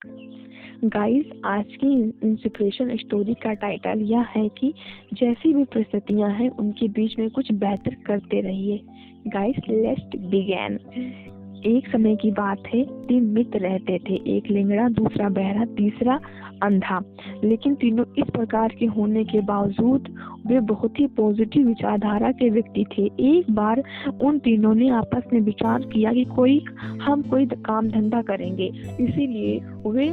Guys, आज की inspiration story का टाइटल यह है कि जैसी भी परिस्थितियां हैं उनके बीच में कुछ बेहतर करते रहिए। Guys, let's begin. एक समय की बात है, 3 मित्र रहते थे। एक लेंगड़ा, दूसरा बहरा, तीसरा अंधा। लेकिन तीनों इस प्रकार के होने के बावजूद वे बहुत ही पॉजिटिव विचारधारा के व्यक्ति थे। एक बार उन तीनों ने आपस में विचार किया कि हम कोई काम धंधा करेंगे। इसीलिए वे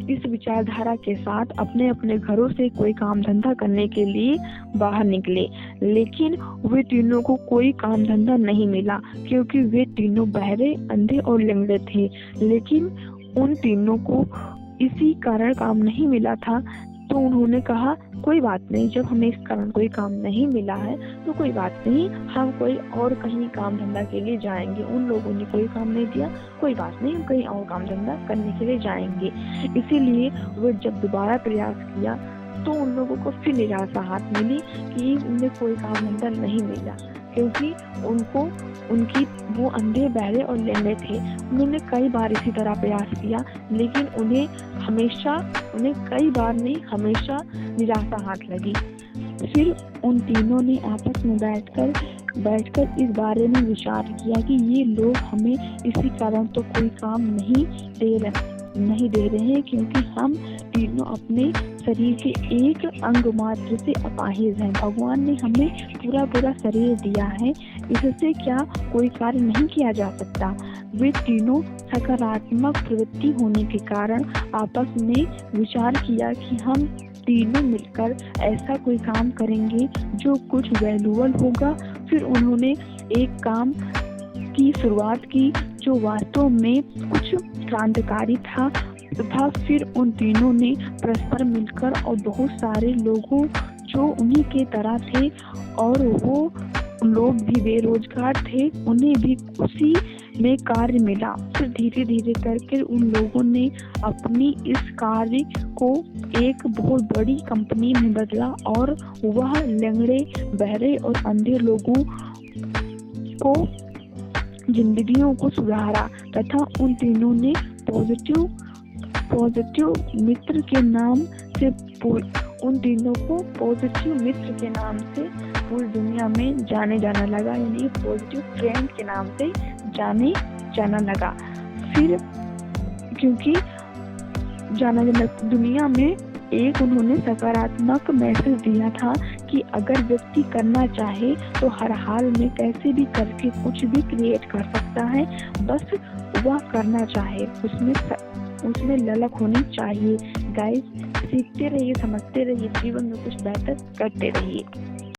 इस विचारधारा के साथ अपने अपने घरों से कोई काम धंधा करने के लिए बाहर निकले। लेकिन वे तीनों को कोई काम धंधा नहीं मिला, क्योंकि वे तीनों बहरे, अंधे और लंगड़े थे। लेकिन उन तीनों को इसी कारण काम नहीं मिला था, तो उन्होंने कहा कोई बात नहीं, जब हमें इस कारण कोई काम नहीं मिला है तो कोई बात नहीं, हम कोई और कहीं काम धंधा के लिए जाएंगे। उन लोगों ने कोई काम नहीं दिया, कोई बात नहीं, हम कहीं और काम धंधा करने के लिए जाएंगे। इसीलिए वे जब दोबारा प्रयास किया तो उन लोगों को फिर निराशा हाथ मिली कि उन्हें कोई काम धंधा नहीं मिला, क्योंकि वो अंधे, बहरे और लंगड़े थे। उन्होंने कई बार इसी तरह प्रयास किया, लेकिन उन्हें कई बार नहीं, हमेशा निराशा हाथ लगी। फिर उन तीनों ने आपस में बैठकर इस बारे में विचार किया कि ये लोग हमें इसी कारण तो कोई काम नहीं दे रहे हैं, क्योंकि हम तीनों अपने शरीर के एक अंग मात्र से अपाहिज हैं। भगवान ने हमें पूरा शरीर दिया है, इससे क्या कोई कार्य नहीं किया जा सकता। वे तीनों सकारात्मक प्रवृत्ति होने के कारण आपस में विचार किया कि हम तीनों मिलकर ऐसा कोई काम करेंगे जो कुछ वैल्यूएबल होगा। फिर उन्होंने एक काम की शुरुआत की जो वास्तव में कुछ क्रांतिकारी था तथा फिर उन तीनों ने परस्पर मिलकर और बहुत सारे लोगों जो उन्हीं के तरह थे और वो लोग भी बेरोजगार थे, उन्हें भी उसी में कार्य मिला। फिर धीरे धीरे करके उन लोगों ने अपनी इस कार्य को एक बहुत बड़ी कंपनी में बदला और वह लंगड़े, बहरे और अंधे लोगों को जिंदगियों को सुधारा तथा उन तीनों ने पॉजिटिव मित्र के नाम से पूरी दुनिया में जाने जाना लगा, यानी पॉजिटिव फ्रेंड के नाम से जाने जाना लगा। फिर क्योंकि दुनिया में एक उन्होंने सकारात्मक मैसेज दिया था कि अगर व्यक्ति करना चाहे तो हर हाल में कैसे भी करके कुछ भी क्रिएट कर सकता है, बस वह करना चाहे, उसमें ललक होनी चाहिए। गाइस, सीखते रहिए, समझते रहिए, जीवन में कुछ बेहतर करते रहिए।